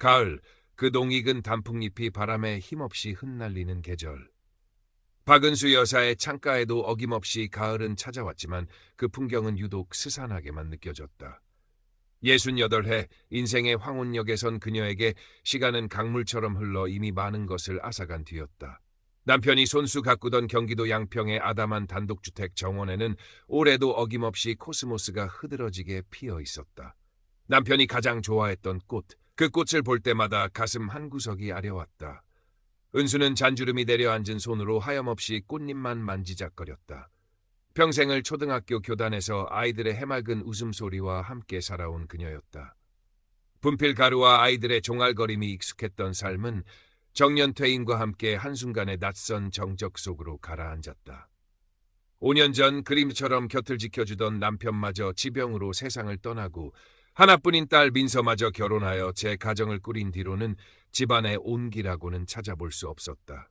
가을, 그 농익은 단풍잎이 바람에 힘없이 흩날리는 계절. 박은수 여사의 창가에도 어김없이 가을은 찾아왔지만 그 풍경은 유독 스산하게만 느껴졌다. 68해 인생의 황혼역에 선 그녀에게 시간은 강물처럼 흘러 이미 많은 것을 앗아간 뒤였다. 남편이 손수 가꾸던 경기도 양평의 아담한 단독주택 정원에는 올해도 어김없이 코스모스가 흐드러지게 피어 있었다. 남편이 가장 좋아했던 꽃, 그 꽃을 볼 때마다 가슴 한구석이 아려왔다. 은수는 잔주름이 내려앉은 손으로 하염없이 꽃잎만 만지작거렸다. 평생을 초등학교 교단에서 아이들의 해맑은 웃음소리와 함께 살아온 그녀였다. 분필 가루와 아이들의 종알거림이 익숙했던 삶은 정년 퇴임과 함께 한순간에 낯선 정적 속으로 가라앉았다. 5년 전 그림처럼 곁을 지켜주던 남편마저 지병으로 세상을 떠나고 하나뿐인 딸 민서마저 결혼하여 제 가정을 꾸린 뒤로는 집안의 온기라고는 찾아볼 수 없었다.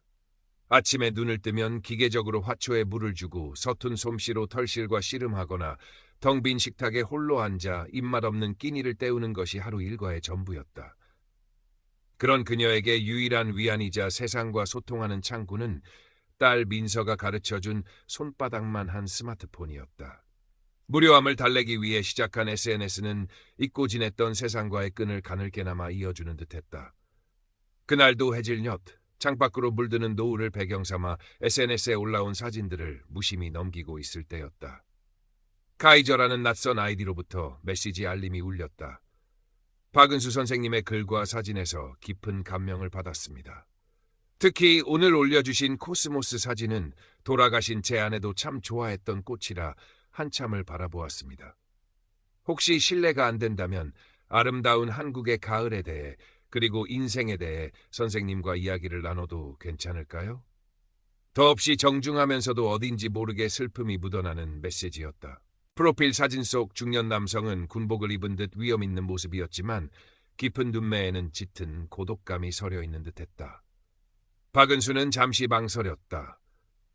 아침에 눈을 뜨면 기계적으로 화초에 물을 주고 서툰 솜씨로 털실과 씨름하거나 텅 빈 식탁에 홀로 앉아 입맛 없는 끼니를 때우는 것이 하루 일과의 전부였다. 그런 그녀에게 유일한 위안이자 세상과 소통하는 창구는 딸 민서가 가르쳐준 손바닥만 한 스마트폰이었다. 무료함을 달래기 위해 시작한 SNS는 잊고 지냈던 세상과의 끈을 가늘게나마 이어주는 듯했다. 그날도 해질녘 창밖으로 물드는 노을을 배경 삼아 SNS에 올라온 사진들을 무심히 넘기고 있을 때였다. 카이저라는 낯선 아이디로부터 메시지 알림이 울렸다. 박은수 선생님의 글과 사진에서 깊은 감명을 받았습니다. 특히 오늘 올려주신 코스모스 사진은 돌아가신 제 아내도 참 좋아했던 꽃이라 한참을 바라보았습니다. 혹시 실례가 안 된다면 아름다운 한국의 가을에 대해 그리고 인생에 대해 선생님과 이야기를 나눠도 괜찮을까요? 더없이 정중하면서도 어딘지 모르게 슬픔이 묻어나는 메시지였다. 프로필 사진 속 중년 남성은 군복을 입은 듯 위험 있는 모습이었지만 깊은 눈매에는 짙은 고독감이 서려 있는 듯했다. 박은수는 잠시 망설였다.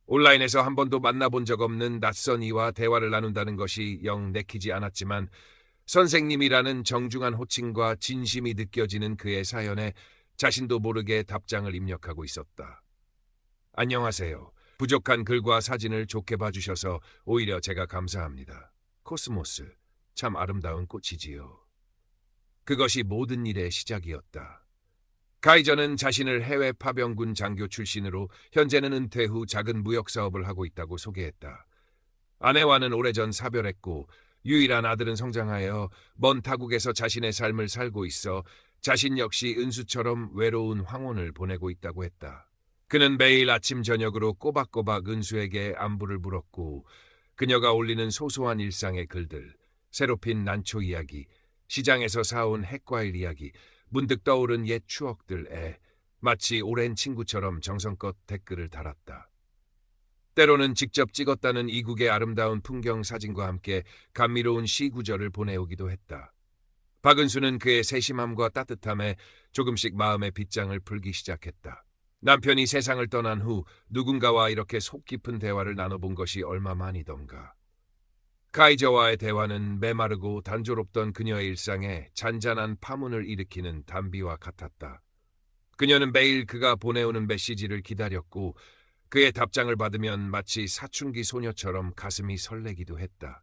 온라인에서 한 번도 만나본 적 없는 낯선 이와 대화를 나눈다는 것이 영 내키지 않았지만 선생님이라는 정중한 호칭과 진심이 느껴지는 그의 사연에 자신도 모르게 답장을 입력하고 있었다. 안녕하세요. 부족한 글과 사진을 좋게 봐주셔서 오히려 제가 감사합니다. 코스모스, 참 아름다운 꽃이지요. 그것이 모든 일의 시작이었다. 카이저는 자신을 해외 파병군 장교 출신으로 현재는 은퇴 후 작은 무역 사업을 하고 있다고 소개했다. 아내와는 오래전 사별했고 유일한 아들은 성장하여 먼 타국에서 자신의 삶을 살고 있어 자신 역시 은수처럼 외로운 황혼을 보내고 있다고 했다. 그는 매일 아침 저녁으로 꼬박꼬박 은수에게 안부를 물었고 그녀가 올리는 소소한 일상의 글들, 새로 핀 난초 이야기, 시장에서 사온 핵과일 이야기, 문득 떠오른 옛 추억들에 마치 오랜 친구처럼 정성껏 댓글을 달았다. 때로는 직접 찍었다는 이국의 아름다운 풍경 사진과 함께 감미로운 시 구절을 보내오기도 했다. 박은수는 그의 세심함과 따뜻함에 조금씩 마음의 빗장을 풀기 시작했다. 남편이 세상을 떠난 후 누군가와 이렇게 속 깊은 대화를 나눠본 것이 얼마만이던가. 카이저와의 대화는 메마르고 단조롭던 그녀의 일상에 잔잔한 파문을 일으키는 단비와 같았다. 그녀는 매일 그가 보내오는 메시지를 기다렸고 그의 답장을 받으면 마치 사춘기 소녀처럼 가슴이 설레기도 했다.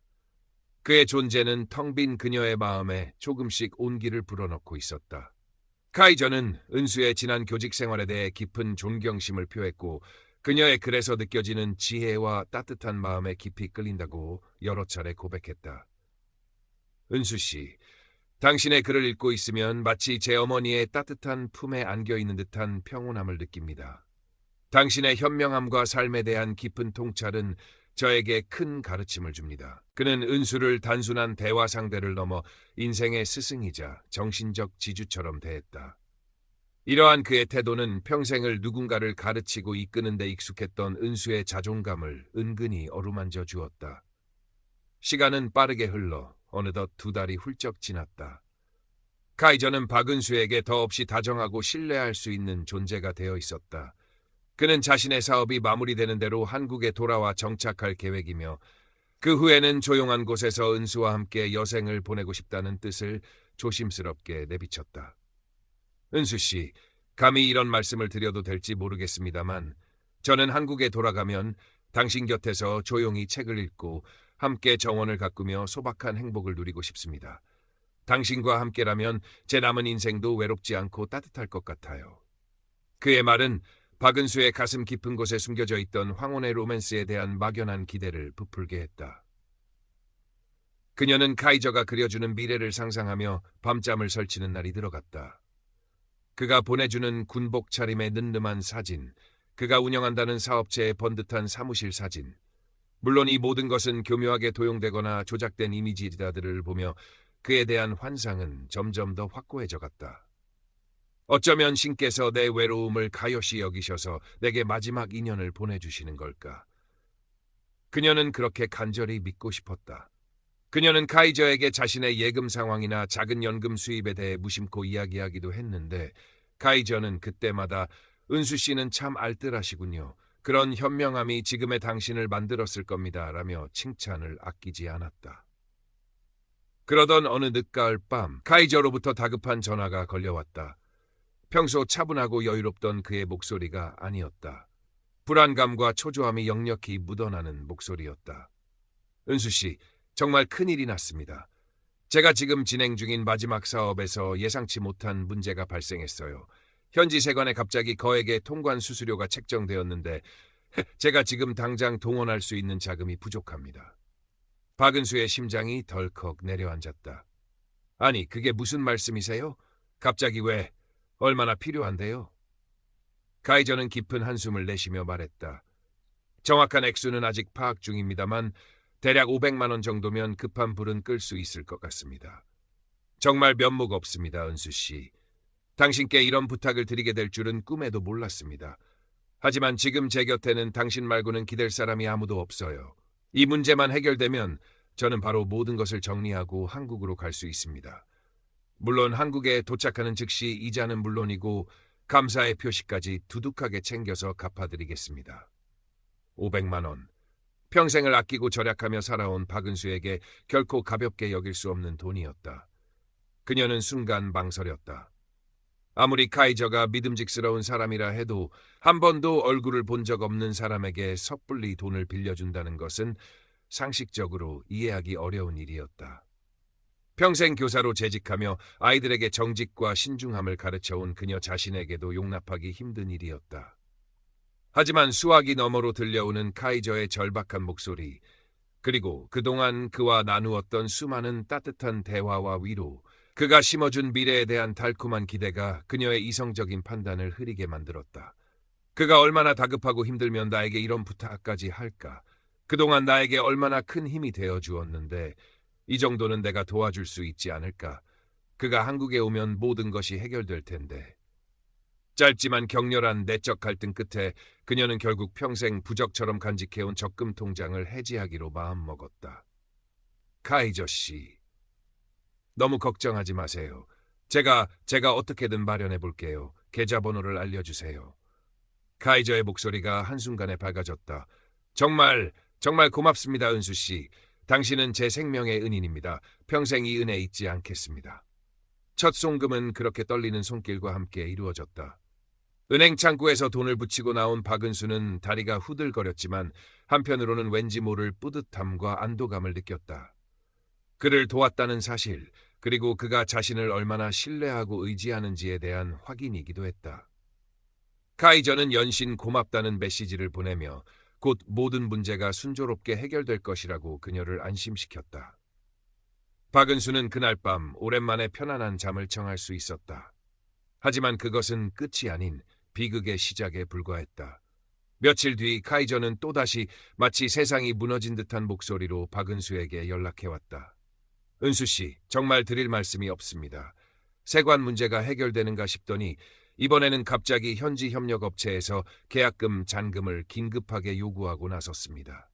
그의 존재는 텅 빈 그녀의 마음에 조금씩 온기를 불어넣고 있었다. 카이저는 은수의 지난 교직 생활에 대해 깊은 존경심을 표했고 그녀의 글에서 느껴지는 지혜와 따뜻한 마음에 깊이 끌린다고 여러 차례 고백했다. 은수 씨, 당신의 글을 읽고 있으면 마치 제 어머니의 따뜻한 품에 안겨있는 듯한 평온함을 느낍니다. 당신의 현명함과 삶에 대한 깊은 통찰은 저에게 큰 가르침을 줍니다. 그는 은수를 단순한 대화 상대를 넘어 인생의 스승이자 정신적 지주처럼 대했다. 이러한 그의 태도는 평생을 누군가를 가르치고 이끄는 데 익숙했던 은수의 자존감을 은근히 어루만져 주었다. 시간은 빠르게 흘러 어느덧 2달이 훌쩍 지났다. 카이저는 박은수에게 더없이 다정하고 신뢰할 수 있는 존재가 되어 있었다. 그는 자신의 사업이 마무리되는 대로 한국에 돌아와 정착할 계획이며 그 후에는 조용한 곳에서 은수와 함께 여생을 보내고 싶다는 뜻을 조심스럽게 내비쳤다. 은수 씨, 감히 이런 말씀을 드려도 될지 모르겠습니다만 저는 한국에 돌아가면 당신 곁에서 조용히 책을 읽고 함께 정원을 가꾸며 소박한 행복을 누리고 싶습니다. 당신과 함께라면 제 남은 인생도 외롭지 않고 따뜻할 것 같아요. 그의 말은 박은수의 가슴 깊은 곳에 숨겨져 있던 황혼의 로맨스에 대한 막연한 기대를 부풀게 했다. 그녀는 카이저가 그려주는 미래를 상상하며 밤잠을 설치는 날이 들어갔다. 그가 보내주는 군복 차림의 늠름한 사진, 그가 운영한다는 사업체의 번듯한 사무실 사진, 물론 이 모든 것은 교묘하게 도용되거나 조작된 이미지들을 보며 그에 대한 환상은 점점 더 확고해져 갔다. 어쩌면 신께서 내 외로움을 가요시 여기셔서 내게 마지막 인연을 보내주시는 걸까? 그녀는 그렇게 간절히 믿고 싶었다. 그녀는 카이저에게 자신의 예금 상황이나 작은 연금 수입에 대해 무심코 이야기하기도 했는데 카이저는 그때마다 은수 씨는 참 알뜰하시군요. 그런 현명함이 지금의 당신을 만들었을 겁니다. 라며 칭찬을 아끼지 않았다. 그러던 어느 늦가을 밤 카이저로부터 다급한 전화가 걸려왔다. 평소 차분하고 여유롭던 그의 목소리가 아니었다. 불안감과 초조함이 역력히 묻어나는 목소리였다. 은수 씨, 정말 큰일이 났습니다. 제가 지금 진행 중인 마지막 사업에서 예상치 못한 문제가 발생했어요. 현지 세관에 갑자기 거액의 통관 수수료가 책정되었는데 제가 지금 당장 동원할 수 있는 자금이 부족합니다. 박은수의 심장이 덜컥 내려앉았다. 아니, 그게 무슨 말씀이세요? 갑자기 왜? 얼마나 필요한데요? 카이저는 깊은 한숨을 내쉬며 말했다. 정확한 액수는 아직 파악 중입니다만 대략 500만 원 정도면 급한 불은 끌 수 있을 것 같습니다. 정말 면목 없습니다, 은수 씨. 당신께 이런 부탁을 드리게 될 줄은 꿈에도 몰랐습니다. 하지만 지금 제 곁에는 당신 말고는 기댈 사람이 아무도 없어요. 이 문제만 해결되면 저는 바로 모든 것을 정리하고 한국으로 갈 수 있습니다. 물론 한국에 도착하는 즉시 이자는 물론이고 감사의 표시까지 두둑하게 챙겨서 갚아드리겠습니다. 500만 원. 평생을 아끼고 절약하며 살아온 박은수에게 결코 가볍게 여길 수 없는 돈이었다. 그녀는 순간 망설였다. 아무리 카이저가 믿음직스러운 사람이라 해도 한 번도 얼굴을 본 적 없는 사람에게 섣불리 돈을 빌려준다는 것은 상식적으로 이해하기 어려운 일이었다. 평생 교사로 재직하며 아이들에게 정직과 신중함을 가르쳐온 그녀 자신에게도 용납하기 힘든 일이었다. 하지만 수화기 너머로 들려오는 카이저의 절박한 목소리, 그리고 그동안 그와 나누었던 수많은 따뜻한 대화와 위로, 그가 심어준 미래에 대한 달콤한 기대가 그녀의 이성적인 판단을 흐리게 만들었다. 그가 얼마나 다급하고 힘들면 나에게 이런 부탁까지 할까? 그동안 나에게 얼마나 큰 힘이 되어 주었는데 이 정도는 내가 도와줄 수 있지 않을까? 그가 한국에 오면 모든 것이 해결될 텐데. 짧지만 격렬한 내적 갈등 끝에 그녀는 결국 평생 부적처럼 간직해온 적금 통장을 해지하기로 마음먹었다. 카이저 씨, 너무 걱정하지 마세요. 제가 어떻게든 마련해 볼게요. 계좌번호를 알려주세요. 카이저의 목소리가 한순간에 밝아졌다. 정말 고맙습니다, 은수 씨. 당신은 제 생명의 은인입니다. 평생 이 은혜 잊지 않겠습니다. 첫 송금은 그렇게 떨리는 손길과 함께 이루어졌다. 은행 창구에서 돈을 붙이고 나온 박은수는 다리가 후들거렸지만 한편으로는 왠지 모를 뿌듯함과 안도감을 느꼈다. 그를 도왔다는 사실, 그리고 그가 자신을 얼마나 신뢰하고 의지하는지에 대한 확인이기도 했다. 카이저는 연신 고맙다는 메시지를 보내며 곧 모든 문제가 순조롭게 해결될 것이라고 그녀를 안심시켰다. 박은수는 그날 밤 오랜만에 편안한 잠을 청할 수 있었다. 하지만 그것은 끝이 아닌 비극의 시작에 불과했다. 며칠 뒤 카이저는 또다시 마치 세상이 무너진 듯한 목소리로 박은수에게 연락해왔다. 은수 씨, 정말 드릴 말씀이 없습니다. 세관 문제가 해결되는가 싶더니 이번에는 갑자기 현지 협력업체에서 계약금 잔금을 긴급하게 요구하고 나섰습니다.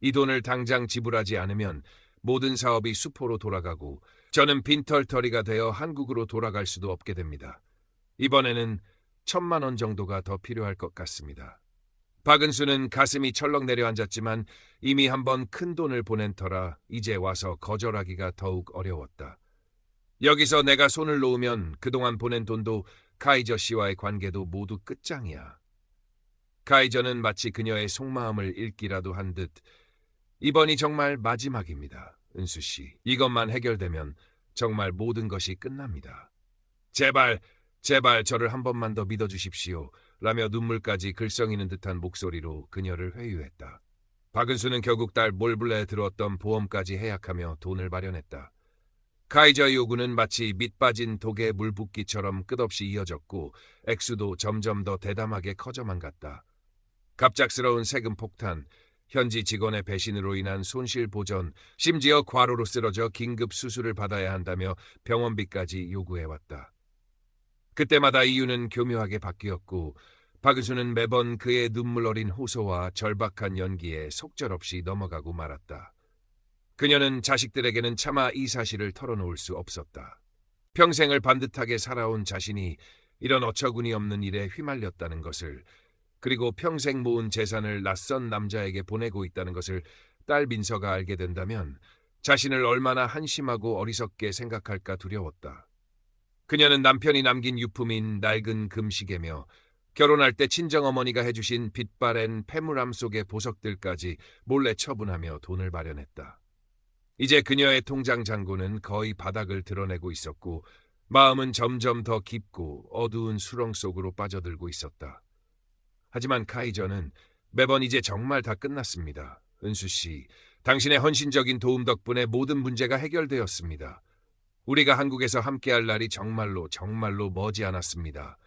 이 돈을 당장 지불하지 않으면 모든 사업이 수포로 돌아가고 저는 빈털터리가 되어 한국으로 돌아갈 수도 없게 됩니다. 이번에는 1,000만 원 정도가 더 필요할 것 같습니다. 박은수는 가슴이 철렁 내려앉았지만 이미 한번 큰 돈을 보낸 터라 이제 와서 거절하기가 더욱 어려웠다. 여기서 내가 손을 놓으면 그동안 보낸 돈도 카이저 씨와의 관계도 모두 끝장이야. 카이저는 마치 그녀의 속마음을 읽기라도 한 듯 이번이 정말 마지막입니다. 은수 씨, 이것만 해결되면 정말 모든 것이 끝납니다. 제발, 제발 저를 한 번만 더 믿어주십시오. 라며 눈물까지 글썽이는 듯한 목소리로 그녀를 회유했다. 박은수는 결국 딸 몰블레에 들어왔던 보험까지 해약하며 돈을 마련했다. 카이저의 요구는 마치 밑 빠진 독에 물 붓기처럼 끝없이 이어졌고 액수도 점점 더 대담하게 커져만 갔다. 갑작스러운 세금 폭탄, 현지 직원의 배신으로 인한 손실 보전, 심지어 과로로 쓰러져 긴급 수술을 받아야 한다며 병원비까지 요구해왔다. 그때마다 이유는 교묘하게 바뀌었고 박은수는 매번 그의 눈물 어린 호소와 절박한 연기에 속절없이 넘어가고 말았다. 그녀는 자식들에게는 차마 이 사실을 털어놓을 수 없었다. 평생을 반듯하게 살아온 자신이 이런 어처구니 없는 일에 휘말렸다는 것을, 그리고 평생 모은 재산을 낯선 남자에게 보내고 있다는 것을 딸 민서가 알게 된다면 자신을 얼마나 한심하고 어리석게 생각할까 두려웠다. 그녀는 남편이 남긴 유품인 낡은 금시계며 결혼할 때 친정어머니가 해주신 빛바랜 패물함 속의 보석들까지 몰래 처분하며 돈을 마련했다. 이제 그녀의 통장 잔고는 거의 바닥을 드러내고 있었고 마음은 점점 더 깊고 어두운 수렁 속으로 빠져들고 있었다. 하지만 카이저는 매번 이제 정말 다 끝났습니다. 은수 씨, 당신의 헌신적인 도움 덕분에 모든 문제가 해결되었습니다. 우리가 한국에서 함께할 날이 정말로 정말로 머지 않았습니다.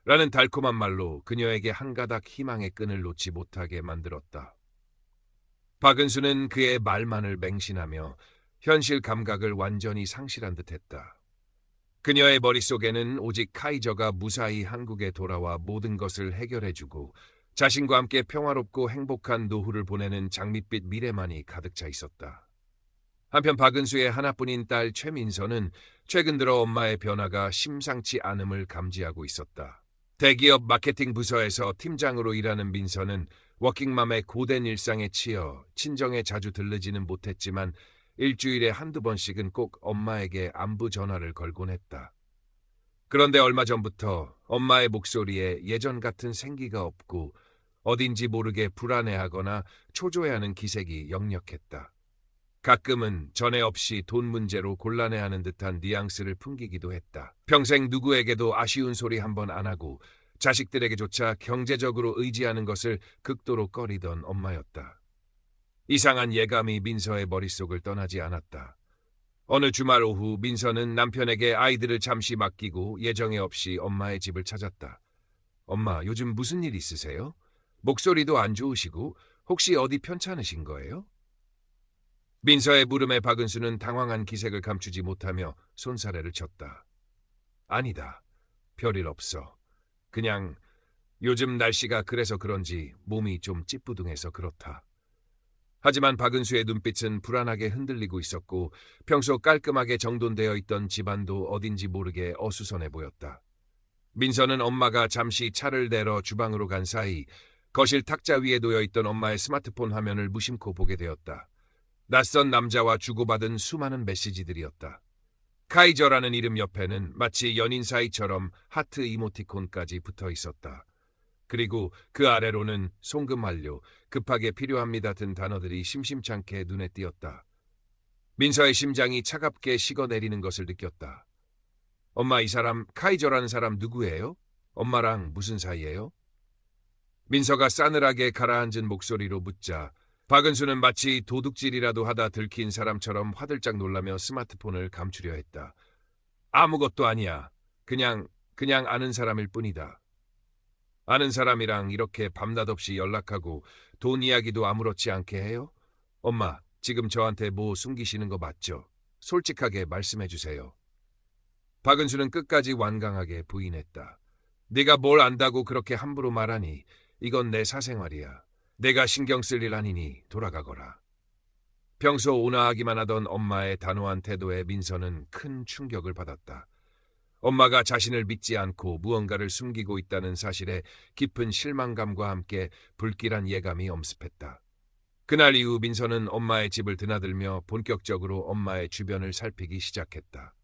라는 달콤한 말로 그녀에게 한 가닥 희망의 끈을 놓지 못하게 만들었다. 박은수는 그의 말만을 맹신하며 현실 감각을 완전히 상실한 듯했다. 그녀의 머릿속에는 오직 카이저가 무사히 한국에 돌아와 모든 것을 해결해주고 자신과 함께 평화롭고 행복한 노후를 보내는 장밋빛 미래만이 가득 차 있었다. 한편 박은수의 하나뿐인 딸 최민서는 최근 들어 엄마의 변화가 심상치 않음을 감지하고 있었다. 대기업 마케팅 부서에서 팀장으로 일하는 민서는 워킹맘의 고된 일상에 치여 친정에 자주 들르지는 못했지만 일주일에 한두 번씩은 꼭 엄마에게 안부 전화를 걸곤 했다. 그런데 얼마 전부터 엄마의 목소리에 예전 같은 생기가 없고 어딘지 모르게 불안해하거나 초조해하는 기색이 역력했다. 가끔은 전에 없이 돈 문제로 곤란해하는 듯한 뉘앙스를 풍기기도 했다. 평생 누구에게도 아쉬운 소리 한 번 안 하고 자식들에게조차 경제적으로 의지하는 것을 극도로 꺼리던 엄마였다. 이상한 예감이 민서의 머릿속을 떠나지 않았다. 어느 주말 오후 민서는 남편에게 아이들을 잠시 맡기고 예정에 없이 엄마의 집을 찾았다. 엄마, 요즘 무슨 일 있으세요? 목소리도 안 좋으시고 혹시 어디 편찮으신 거예요? 민서의 물음에 박은수는 당황한 기색을 감추지 못하며 손사래를 쳤다. 아니다. 별일 없어. 그냥 요즘 날씨가 그래서 그런지 몸이 좀 찌뿌둥해서 그렇다. 하지만 박은수의 눈빛은 불안하게 흔들리고 있었고 평소 깔끔하게 정돈되어 있던 집안도 어딘지 모르게 어수선해 보였다. 민서는 엄마가 잠시 차를 내려 주방으로 간 사이 거실 탁자 위에 놓여있던 엄마의 스마트폰 화면을 무심코 보게 되었다. 낯선 남자와 주고받은 수많은 메시지들이었다. 카이저라는 이름 옆에는 마치 연인 사이처럼 하트 이모티콘까지 붙어 있었다. 그리고 그 아래로는 송금 완료, 급하게 필요합니다 등 단어들이 심심찮게 눈에 띄었다. 민서의 심장이 차갑게 식어내리는 것을 느꼈다. 엄마, 이 사람 카이저라는 사람 누구예요? 엄마랑 무슨 사이예요? 민서가 싸늘하게 가라앉은 목소리로 묻자 박은수는 마치 도둑질이라도 하다 들킨 사람처럼 화들짝 놀라며 스마트폰을 감추려 했다. 아무것도 아니야. 그냥 아는 사람일 뿐이다. 아는 사람이랑 이렇게 밤낮 없이 연락하고 돈 이야기도 아무렇지 않게 해요? 엄마, 지금 저한테 뭐 숨기시는 거 맞죠? 솔직하게 말씀해 주세요. 박은수는 끝까지 완강하게 부인했다. 네가 뭘 안다고 그렇게 함부로 말하니? 이건 내 사생활이야. 내가 신경 쓸 일 아니니 돌아가거라. 평소 온화하기만 하던 엄마의 단호한 태도에 민서는 큰 충격을 받았다. 엄마가 자신을 믿지 않고 무언가를 숨기고 있다는 사실에 깊은 실망감과 함께 불길한 예감이 엄습했다. 그날 이후 민서는 엄마의 집을 드나들며 본격적으로 엄마의 주변을 살피기 시작했다.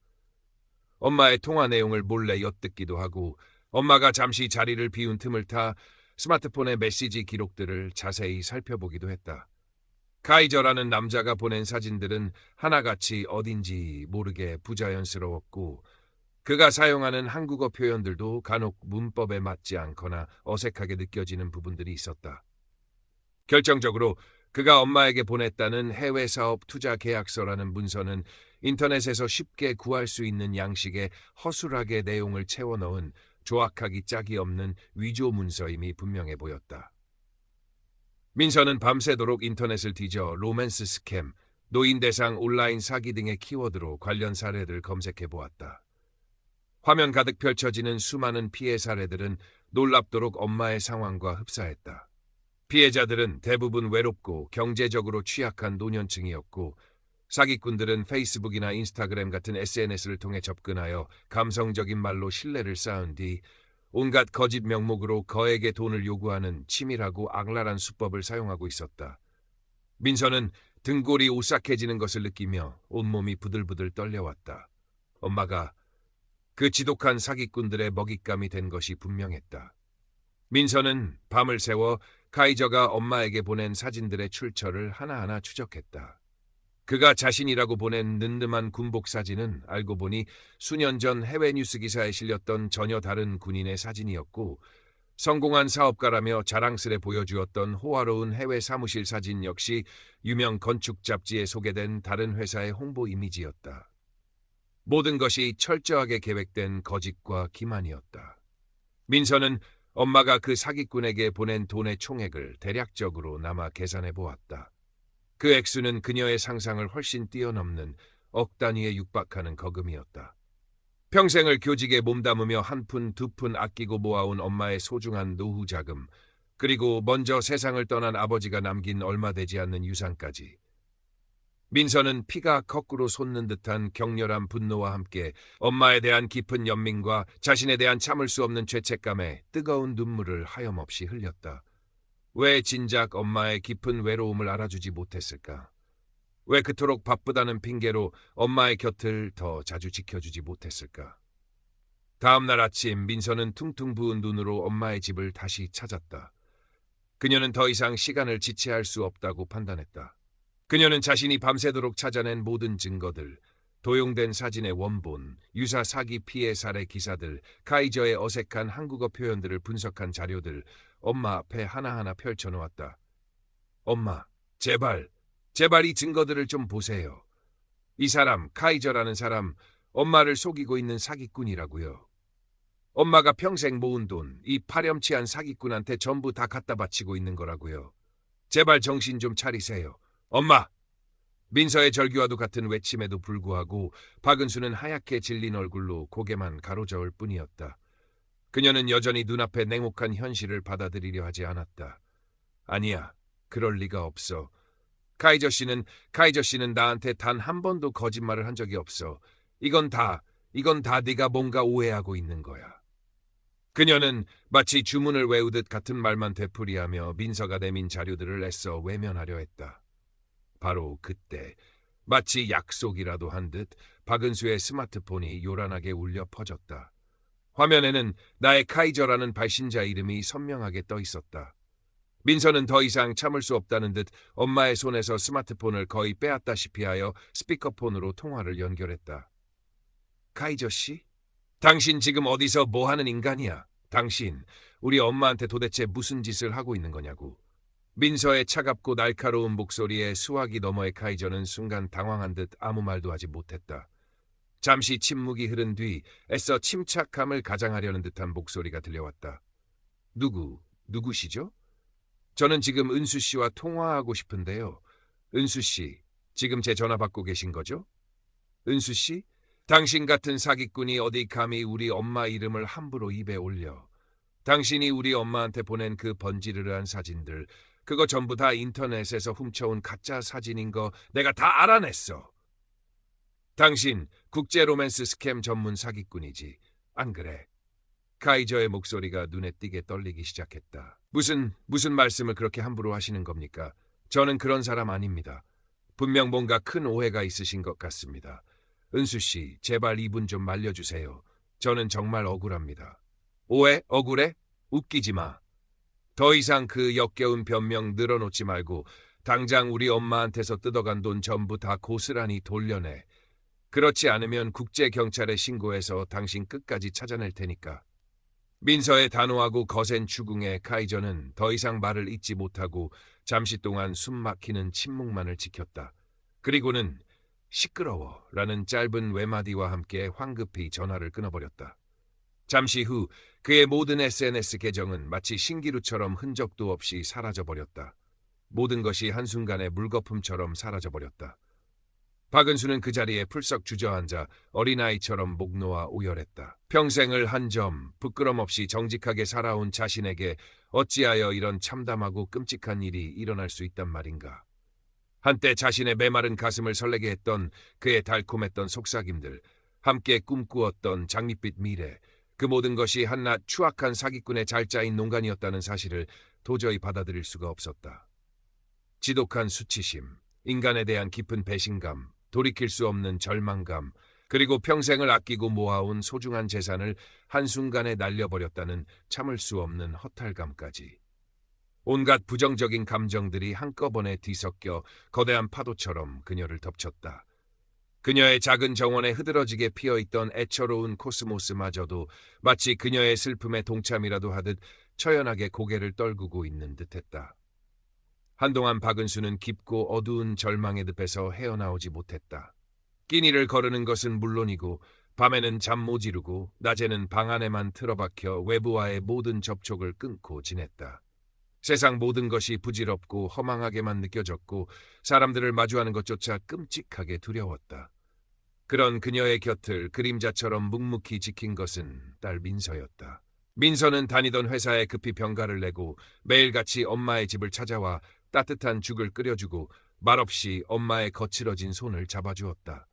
엄마의 통화 내용을 몰래 엿듣기도 하고 엄마가 잠시 자리를 비운 틈을 타 스마트폰의 메시지 기록들을 자세히 살펴보기도 했다. 카이저라는 남자가 보낸 사진들은 하나같이 어딘지 모르게 부자연스러웠고 그가 사용하는 한국어 표현들도 간혹 문법에 맞지 않거나 어색하게 느껴지는 부분들이 있었다. 결정적으로 그가 엄마에게 보냈다는 해외 사업 투자 계약서라는 문서는 인터넷에서 쉽게 구할 수 있는 양식의 허술하게 내용을 채워 넣은 조악하기 짝이 없는 위조 문서임이 분명해 보였다. 민서는 밤새도록 인터넷을 뒤져 로맨스 스캠, 노인 대상 온라인 사기 등의 키워드로 관련 사례를 검색해 보았다. 화면 가득 펼쳐지는 수많은 피해 사례들은 놀랍도록 엄마의 상황과 흡사했다. 피해자들은 대부분 외롭고 경제적으로 취약한 노년층이었고 사기꾼들은 페이스북이나 인스타그램 같은 SNS를 통해 접근하여 감성적인 말로 신뢰를 쌓은 뒤 온갖 거짓 명목으로 거액의 돈을 요구하는 치밀하고 악랄한 수법을 사용하고 있었다. 민서는 등골이 오싹해지는 것을 느끼며 온몸이 부들부들 떨려왔다. 엄마가 그 지독한 사기꾼들의 먹잇감이 된 것이 분명했다. 민서는 밤을 새워 카이저가 엄마에게 보낸 사진들의 출처를 하나하나 추적했다. 그가 자신이라고 보낸 늠름한 군복 사진은 알고 보니 수년 전 해외 뉴스 기사에 실렸던 전혀 다른 군인의 사진이었고 성공한 사업가라며 자랑스레 보여주었던 호화로운 해외 사무실 사진 역시 유명 건축 잡지에 소개된 다른 회사의 홍보 이미지였다. 모든 것이 철저하게 계획된 거짓과 기만이었다. 민서는 엄마가 그 사기꾼에게 보낸 돈의 총액을 대략적으로 남아 계산해 보았다. 그 액수는 그녀의 상상을 훨씬 뛰어넘는 억 단위에 육박하는 거금이었다. 평생을 교직에 몸담으며 한 푼 두 푼 아끼고 모아온 엄마의 소중한 노후 자금, 그리고 먼저 세상을 떠난 아버지가 남긴 얼마 되지 않는 유산까지. 민서는 피가 거꾸로 솟는 듯한 격렬한 분노와 함께 엄마에 대한 깊은 연민과 자신에 대한 참을 수 없는 죄책감에 뜨거운 눈물을 하염없이 흘렸다. 왜 진작 엄마의 깊은 외로움을 알아주지 못했을까? 왜 그토록 바쁘다는 핑계로 엄마의 곁을 더 자주 지켜주지 못했을까? 다음 날 아침 민서는 퉁퉁 부은 눈으로 엄마의 집을 다시 찾았다. 그녀는 더 이상 시간을 지체할 수 없다고 판단했다. 그녀는 자신이 밤새도록 찾아낸 모든 증거들, 도용된 사진의 원본, 유사 사기 피해 사례 기사들, 카이저의 어색한 한국어 표현들을 분석한 자료들, 엄마 앞에 하나하나 펼쳐놓았다. 엄마, 제발 이 증거들을 좀 보세요. 이 사람, 카이저라는 사람, 엄마를 속이고 있는 사기꾼이라고요. 엄마가 평생 모은 돈, 이 파렴치한 사기꾼한테 전부 다 갖다 바치고 있는 거라고요. 제발 정신 좀 차리세요. 엄마! 민서의 절규와도 같은 외침에도 불구하고 박은수는 하얗게 질린 얼굴로 고개만 가로저을 뿐이었다. 그녀는 여전히 눈앞의 냉혹한 현실을 받아들이려 하지 않았다. 아니야, 그럴 리가 없어. 카이저 씨는 나한테 단 한 번도 거짓말을 한 적이 없어. 이건 다 네가 뭔가 오해하고 있는 거야. 그녀는 마치 주문을 외우듯 같은 말만 되풀이하며 민서가 내민 자료들을 애써 외면하려 했다. 바로 그때 마치 약속이라도 한 듯 박은수의 스마트폰이 요란하게 울려 퍼졌다. 화면에는 나의 카이저라는 발신자 이름이 선명하게 떠 있었다. 민서는 더 이상 참을 수 없다는 듯 엄마의 손에서 스마트폰을 거의 빼앗다시피 하여 스피커폰으로 통화를 연결했다. 카이저 씨? 당신 지금 어디서 뭐 하는 인간이야? 당신, 우리 엄마한테 도대체 무슨 짓을 하고 있는 거냐고. 민서의 차갑고 날카로운 목소리에 수화기 너머의 카이저는 순간 당황한 듯 아무 말도 하지 못했다. 잠시 침묵이 흐른 뒤 애써 침착함을 가장하려는 듯한 목소리가 들려왔다. 누구시죠? 저는 지금 은수 씨와 통화하고 싶은데요. 은수 씨, 지금 제 전화 받고 계신 거죠? 은수 씨? 당신 같은 사기꾼이 어디 감히 우리 엄마 이름을 함부로 입에 올려. 당신이 우리 엄마한테 보낸 그 번지르르한 사진들, 그거 전부 다 인터넷에서 훔쳐온 가짜 사진인 거 내가 다 알아냈어. 당신 국제 로맨스 스캠 전문 사기꾼이지. 안 그래? 카이저의 목소리가 눈에 띄게 떨리기 시작했다. 무슨 말씀을 그렇게 함부로 하시는 겁니까? 저는 그런 사람 아닙니다. 분명 뭔가 큰 오해가 있으신 것 같습니다. 은수 씨, 제발 이분 좀 말려주세요. 저는 정말 억울합니다. 오해? 억울해? 웃기지 마. 더 이상 그 역겨운 변명 늘어놓지 말고 당장 우리 엄마한테서 뜯어간 돈 전부 다 고스란히 돌려내. 그렇지 않으면 국제경찰에 신고해서 당신 끝까지 찾아낼 테니까. 민서의 단호하고 거센 추궁에 카이저는 더 이상 말을 잇지 못하고 잠시 동안 숨 막히는 침묵만을 지켰다. 그리고는 시끄러워라는 짧은 외마디와 함께 황급히 전화를 끊어버렸다. 잠시 후 그의 모든 SNS 계정은 마치 신기루처럼 흔적도 없이 사라져버렸다. 모든 것이 한순간에 물거품처럼 사라져버렸다. 박은수는 그 자리에 풀썩 주저앉아 어린아이처럼 목 놓아 오열했다. 평생을 한 점 부끄럼 없이 정직하게 살아온 자신에게 어찌하여 이런 참담하고 끔찍한 일이 일어날 수 있단 말인가. 한때 자신의 메마른 가슴을 설레게 했던 그의 달콤했던 속삭임들, 함께 꿈꾸었던 장밋빛 미래, 그 모든 것이 한낱 추악한 사기꾼의 잘 짜인 농간이었다는 사실을 도저히 받아들일 수가 없었다. 지독한 수치심, 인간에 대한 깊은 배신감, 돌이킬 수 없는 절망감, 그리고 평생을 아끼고 모아온 소중한 재산을 한순간에 날려버렸다는 참을 수 없는 허탈감까지. 온갖 부정적인 감정들이 한꺼번에 뒤섞여 거대한 파도처럼 그녀를 덮쳤다. 그녀의 작은 정원에 흐드러지게 피어있던 애처로운 코스모스마저도 마치 그녀의 슬픔에 동참이라도 하듯 처연하게 고개를 떨구고 있는 듯했다. 한동안 박은수는 깊고 어두운 절망의 늪에서 헤어나오지 못했다. 끼니를 거르는 것은 물론이고 밤에는 잠 못 이루고 낮에는 방 안에만 틀어박혀 외부와의 모든 접촉을 끊고 지냈다. 세상 모든 것이 부질없고 허망하게만 느껴졌고 사람들을 마주하는 것조차 끔찍하게 두려웠다. 그런 그녀의 곁을 그림자처럼 묵묵히 지킨 것은 딸 민서였다. 민서는 다니던 회사에 급히 병가를 내고 매일같이 엄마의 집을 찾아와 따뜻한 죽을 끓여주고 말없이 엄마의 거칠어진 손을 잡아주었다.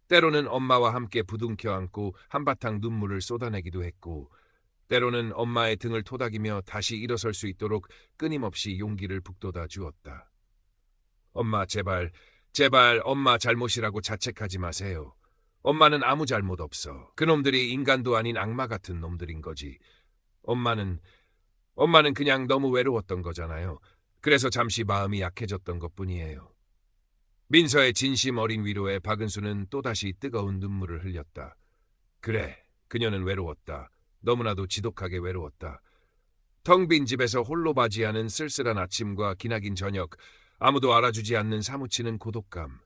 때로는 엄마와 함께 부둥켜 안고 한바탕 눈물을 쏟아내기도 했고 때로는 엄마의 등을 토닥이며 다시 일어설 수 있도록 끊임없이 용기를 북돋아 주었다. 엄마 제발 엄마 잘못이라고 자책하지 마세요. 엄마는 아무 잘못 없어. 그놈들이 인간도 아닌 악마 같은 놈들인 거지. 엄마는 그냥 너무 외로웠던 거잖아요. 그래서 잠시 마음이 약해졌던 것뿐이에요. 민서의 진심 어린 위로에 박은수는 또다시 뜨거운 눈물을 흘렸다. 그래, 그녀는 외로웠다. 너무나도 지독하게 외로웠다. 텅 빈 집에서 홀로 바지하는 쓸쓸한 아침과 기나긴 저녁, 아무도 알아주지 않는 사무치는 고독감.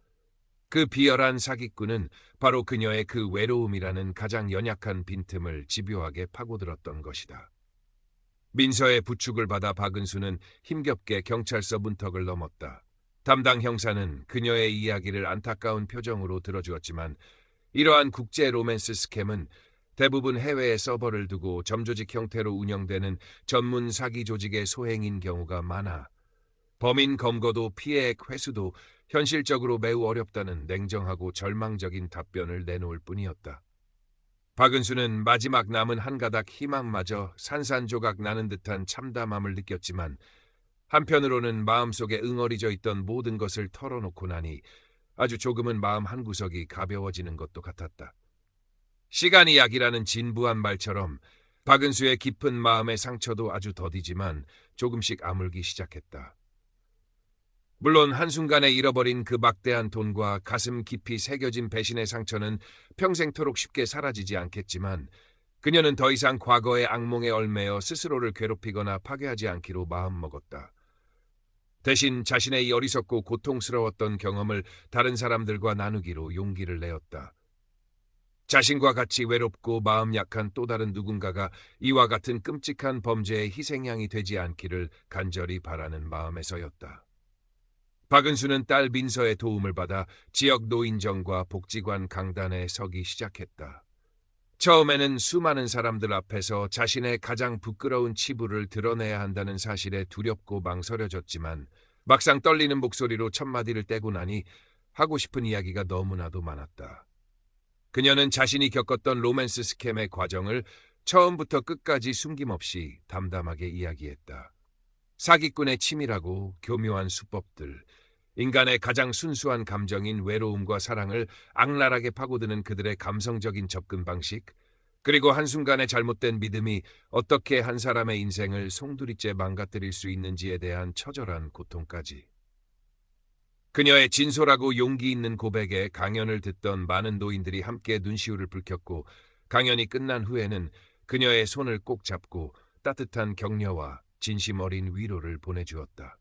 그 비열한 사기꾼은 바로 그녀의 그 외로움이라는 가장 연약한 빈틈을 집요하게 파고들었던 것이다. 민서의 부축을 받아 박은수는 힘겹게 경찰서 문턱을 넘었다. 담당 형사는 그녀의 이야기를 안타까운 표정으로 들어주었지만 이러한 국제 로맨스 스캠은 대부분 해외에 서버를 두고 점조직 형태로 운영되는 전문 사기 조직의 소행인 경우가 많아 범인 검거도 피해액 회수도 현실적으로 매우 어렵다는 냉정하고 절망적인 답변을 내놓을 뿐이었다. 박은수는 마지막 남은 한 가닥 희망마저 산산조각 나는 듯한 참담함을 느꼈지만 한편으로는 마음속에 응어리져 있던 모든 것을 털어놓고 나니 아주 조금은 마음 한구석이 가벼워지는 것도 같았다. 시간이 약이라는 진부한 말처럼 박은수의 깊은 마음의 상처도 아주 더디지만 조금씩 아물기 시작했다. 물론 한순간에 잃어버린 그 막대한 돈과 가슴 깊이 새겨진 배신의 상처는 평생토록 쉽게 사라지지 않겠지만 그녀는 더 이상 과거의 악몽에 얽매여 스스로를 괴롭히거나 파괴하지 않기로 마음먹었다. 대신 자신의 이 어리석고 고통스러웠던 경험을 다른 사람들과 나누기로 용기를 내었다. 자신과 같이 외롭고 마음 약한 또 다른 누군가가 이와 같은 끔찍한 범죄의 희생양이 되지 않기를 간절히 바라는 마음에서였다. 박은수는 딸 민서의 도움을 받아 지역 노인정과 복지관 강단에 서기 시작했다. 처음에는 수많은 사람들 앞에서 자신의 가장 부끄러운 치부를 드러내야 한다는 사실에 두렵고 망설여졌지만 막상 떨리는 목소리로 첫마디를 떼고 나니 하고 싶은 이야기가 너무나도 많았다. 그녀는 자신이 겪었던 로맨스 스캠의 과정을 처음부터 끝까지 숨김없이 담담하게 이야기했다. 사기꾼의 치밀하고 교묘한 수법들, 인간의 가장 순수한 감정인 외로움과 사랑을 악랄하게 파고드는 그들의 감성적인 접근 방식, 그리고 한순간의 잘못된 믿음이 어떻게 한 사람의 인생을 송두리째 망가뜨릴 수 있는지에 대한 처절한 고통까지. 그녀의 진솔하고 용기 있는 고백에 강연을 듣던 많은 노인들이 함께 눈시울을 붉혔고, 강연이 끝난 후에는 그녀의 손을 꼭 잡고 따뜻한 격려와 진심 어린 위로를 보내주었다.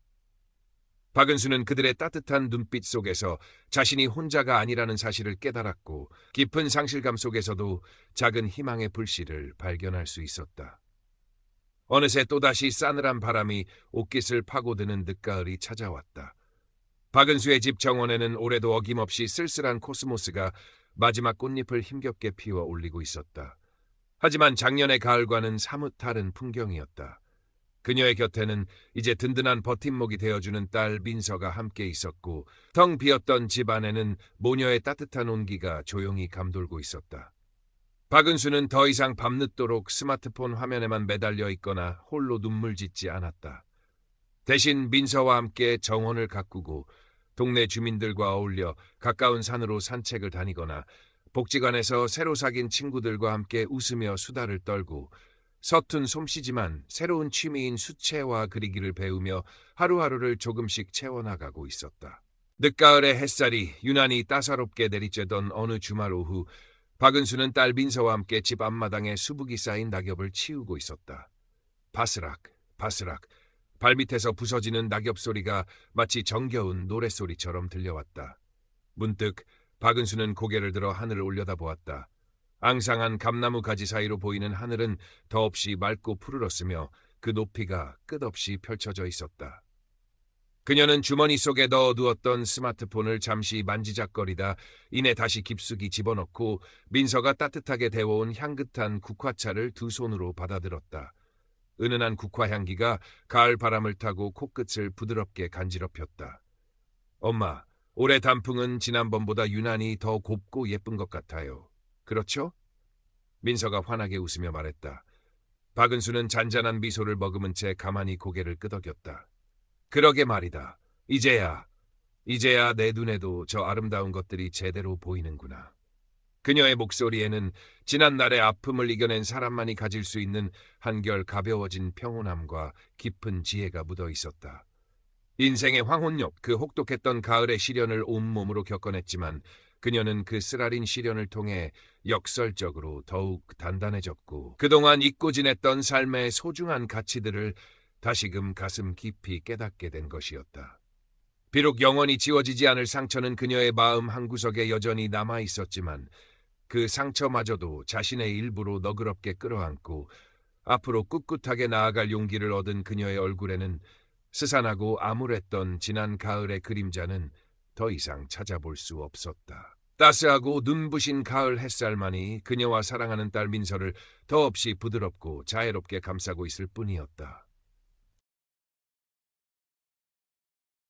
박은수는 그들의 따뜻한 눈빛 속에서 자신이 혼자가 아니라는 사실을 깨달았고, 깊은 상실감 속에서도 작은 희망의 불씨를 발견할 수 있었다. 어느새 또다시 싸늘한 바람이 옷깃을 파고드는 늦가을이 찾아왔다. 박은수의 집 정원에는 올해도 어김없이 쓸쓸한 코스모스가 마지막 꽃잎을 힘겹게 피워 올리고 있었다. 하지만 작년의 가을과는 사뭇 다른 풍경이었다. 그녀의 곁에는 이제 든든한 버팀목이 되어주는 딸 민서가 함께 있었고, 텅 비었던 집 안에는 모녀의 따뜻한 온기가 조용히 감돌고 있었다. 박은수는 더 이상 밤늦도록 스마트폰 화면에만 매달려 있거나 홀로 눈물 짓지 않았다. 대신 민서와 함께 정원을 가꾸고 동네 주민들과 어울려 가까운 산으로 산책을 다니거나 복지관에서 새로 사귄 친구들과 함께 웃으며 수다를 떨고, 서툰 솜씨지만 새로운 취미인 수채화 그리기를 배우며 하루하루를 조금씩 채워나가고 있었다. 늦가을의 햇살이 유난히 따사롭게 내리쬐던 어느 주말 오후, 박은수는 딸 민서와 함께 집 앞마당에 수북이 쌓인 낙엽을 치우고 있었다. 바스락, 바스락, 발밑에서 부서지는 낙엽 소리가 마치 정겨운 노랫소리처럼 들려왔다. 문득 박은수는 고개를 들어 하늘을 올려다보았다. 앙상한 감나무 가지 사이로 보이는 하늘은 더없이 맑고 푸르렀으며 그 높이가 끝없이 펼쳐져 있었다. 그녀는 주머니 속에 넣어두었던 스마트폰을 잠시 만지작거리다 이내 다시 깊숙이 집어넣고 민서가 따뜻하게 데워온 향긋한 국화차를 두 손으로 받아들었다. 은은한 국화 향기가 가을 바람을 타고 코끝을 부드럽게 간지럽혔다. 엄마, 올해 단풍은 지난번보다 유난히 더 곱고 예쁜 것 같아요. 그렇죠? 민서가 환하게 웃으며 말했다. 박은수는 잔잔한 미소를 머금은 채 가만히 고개를 끄덕였다. 그러게 말이다. 이제야 내 눈에도 저 아름다운 것들이 제대로 보이는구나. 그녀의 목소리에는 지난날의 아픔을 이겨낸 사람만이 가질 수 있는 한결 가벼워진 평온함과 깊은 지혜가 묻어 있었다. 인생의 황혼역, 그 혹독했던 가을의 시련을 온몸으로 겪어냈지만 그녀는 그 쓰라린 시련을 통해 역설적으로 더욱 단단해졌고, 그동안 잊고 지냈던 삶의 소중한 가치들을 다시금 가슴 깊이 깨닫게 된 것이었다. 비록 영원히 지워지지 않을 상처는 그녀의 마음 한구석에 여전히 남아 있었지만, 그 상처마저도 자신의 일부로 너그럽게 끌어안고 앞으로 꿋꿋하게 나아갈 용기를 얻은 그녀의 얼굴에는 스산하고 암울했던 지난 가을의 그림자는 더 이상 찾아볼 수 없었다. 따스하고 눈부신 가을 햇살만이 그녀와 사랑하는 딸 민서를 더없이 부드럽고 자애롭게 감싸고 있을 뿐이었다.